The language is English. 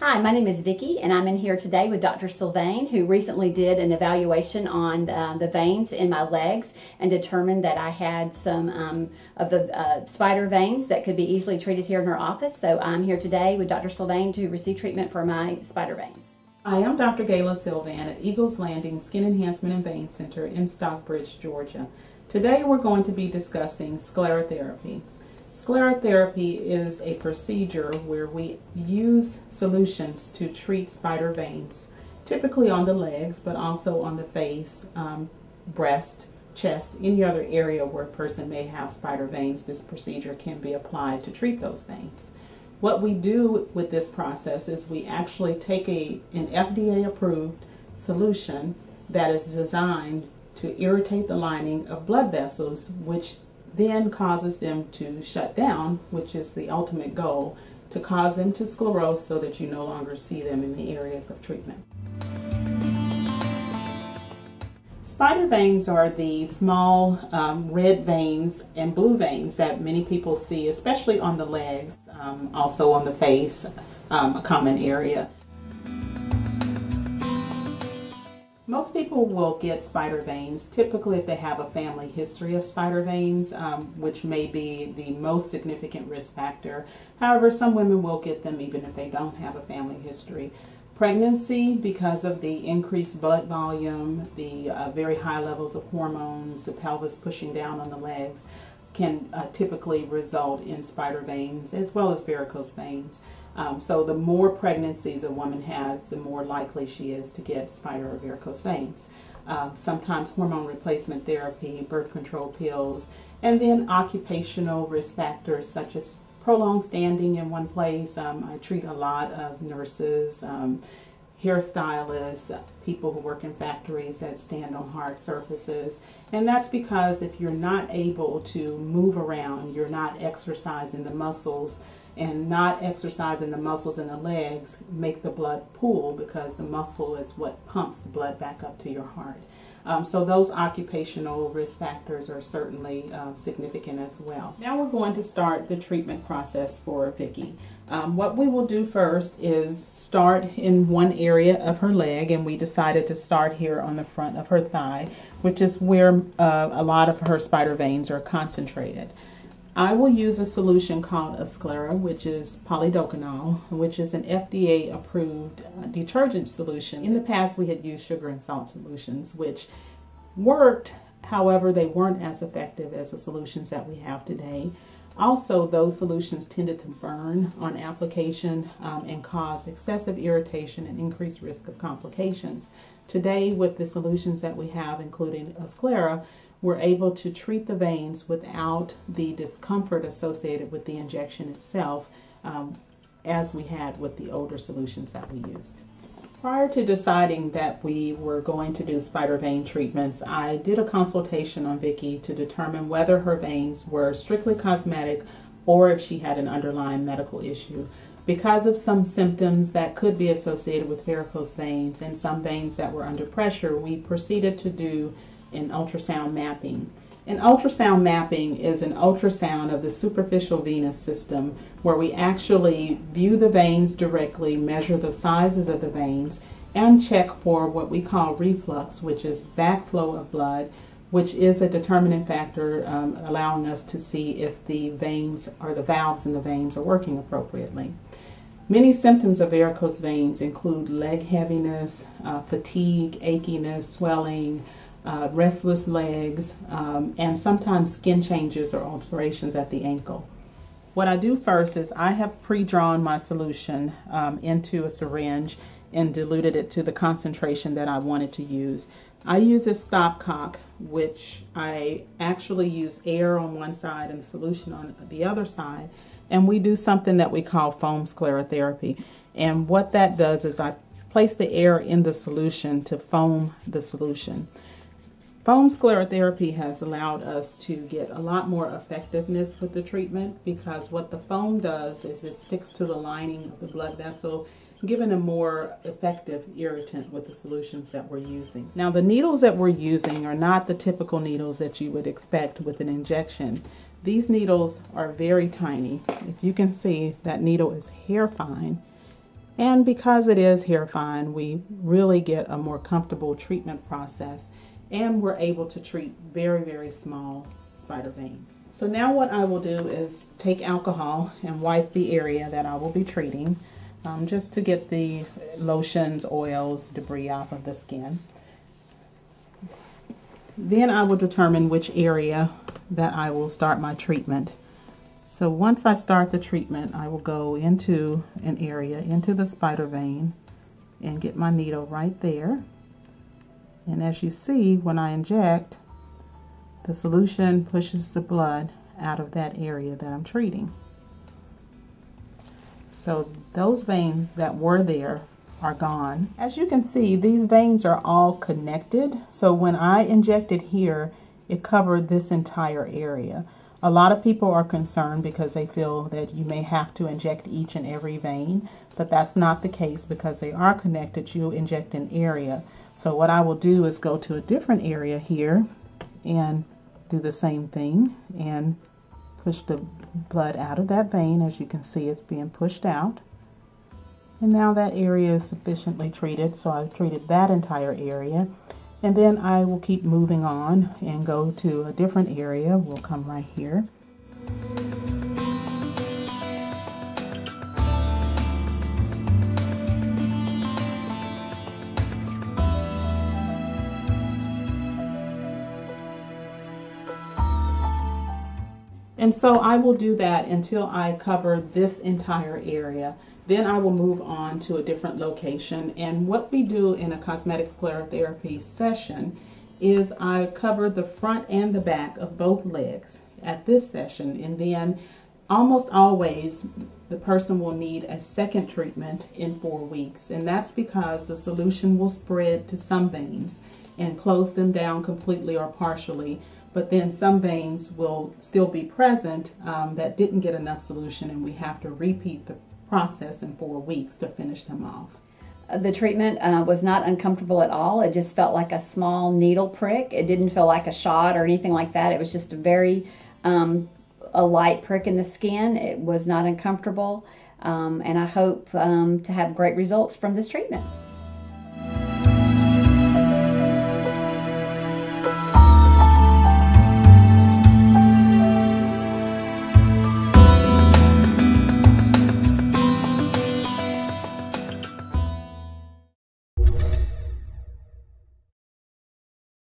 Hi, my name is Vicki, and I'm in here today with Dr. Sylvain, who recently did an evaluation on the veins in my legs and determined that I had some of the spider veins that could be easily treated here in her office. So I'm here today with Dr. Sylvain to receive treatment for my spider veins. Hi, I'm Dr. Gayla Sylvain at Eagles Landing Skin Enhancement and Vein Center in Stockbridge, Georgia. Today we're going to be discussing sclerotherapy. Sclerotherapy is a procedure where we use solutions to treat spider veins, typically on the legs, but also on the face, breast, chest, any other area where a person may have spider veins. This procedure can be applied to treat those veins. What we do with this process is we actually take an FDA-approved solution that is designed to irritate the lining of blood vessels, which then causes them to shut down, which is the ultimate goal, to cause them to sclerose so that you no longer see them in the areas of treatment. Spider veins are the small red veins and blue veins that many people see, especially on the legs, also on the face, a common area. Most people will get spider veins, typically if they have a family history of spider veins, which may be the most significant risk factor. However, some women will get them even if they don't have a family history. Pregnancy, because of the increased blood volume, the very high levels of hormones, the pelvis pushing down on the legs, can typically result in spider veins as well as varicose veins. So the more pregnancies a woman has, the more likely she is to get spider or varicose veins. Sometimes hormone replacement therapy, birth control pills, and then occupational risk factors such as prolonged standing in one place. I treat a lot of nurses, hairstylists, people who work in factories that stand on hard surfaces. And that's because if you're not able to move around, you're not exercising the muscles, and not exercising the muscles in the legs make the blood pool, because the muscle is what pumps the blood back up to your heart. So those occupational risk factors are certainly significant as well. Now we're going to start the treatment process for Vicki. What we will do first is start in one area of her leg, and we decided to start here on the front of her thigh, which is where a lot of her spider veins are concentrated. I will use a solution called a Sclera, which is polydocanol, which is an FDA-approved detergent solution. In the past, we had used sugar and salt solutions, which worked. However, they weren't as effective as the solutions that we have today. Also, those solutions tended to burn on application and cause excessive irritation and increased risk of complications. Today, with the solutions that we have, including a Sclera, we're able to treat the veins without the discomfort associated with the injection itself, as we had with the older solutions that we used. Prior to deciding that we were going to do spider vein treatments, I did a consultation on Vicki to determine whether her veins were strictly cosmetic or if she had an underlying medical issue. Because of some symptoms that could be associated with varicose veins and some veins that were under pressure, we proceeded to do an ultrasound mapping. An ultrasound mapping is an ultrasound of the superficial venous system where we actually view the veins directly, measure the sizes of the veins, and check for what we call reflux, which is backflow of blood, which is a determining factor allowing us to see if the veins or the valves in the veins are working appropriately. Many symptoms of varicose veins include leg heaviness, fatigue, achiness, swelling, restless legs, and sometimes skin changes or ulcerations at the ankle. What I do first is I have pre-drawn my solution into a syringe and diluted it to the concentration that I wanted to use. I use a stopcock, which I actually use air on one side and the solution on the other side, and we do something that we call foam sclerotherapy. And what that does is I place the air in the solution to foam the solution. Foam sclerotherapy has allowed us to get a lot more effectiveness with the treatment, because what the foam does is it sticks to the lining of the blood vessel, giving a more effective irritant with the solutions that we're using. Now, the needles that we're using are not the typical needles that you would expect with an injection. These needles are very tiny. If you can see, that needle is hair fine. And because it is hair fine, we really get a more comfortable treatment process, and we're able to treat very, very small spider veins. So now what I will do is take alcohol and wipe the area that I will be treating, just to get the lotions, oils, debris off of the skin. Then I will determine which area that I will start my treatment. So once I start the treatment, I will go into an area, into the spider vein, and get my needle right there. And as you see, when I inject, the solution pushes the blood out of that area that I'm treating. So those veins that were there are gone. As you can see, these veins are all connected. So when I injected here, it covered this entire area. A lot of people are concerned because they feel that you may have to inject each and every vein, but that's not the case because they are connected. You inject an area. So what I will do is go to a different area here and do the same thing and push the blood out of that vein. As you can see, it's being pushed out. And now that area is sufficiently treated, so I've treated that entire area. And then I will keep moving on and go to a different area. We'll come right here. And so I will do that until I cover this entire area. Then I will move on to a different location. And what we do in a cosmetic sclerotherapy session is I cover the front and the back of both legs at this session. And then almost always the person will need a second treatment in 4 weeks. And that's because the solution will spread to some veins and close them down completely or partially. But then some veins will still be present that didn't get enough solution, and we have to repeat the process in 4 weeks to finish them off. The treatment was not uncomfortable at all. It just felt like a small needle prick. It didn't feel like a shot or anything like that. It was just a very a light prick in the skin. It was not uncomfortable, and I hope to have great results from this treatment.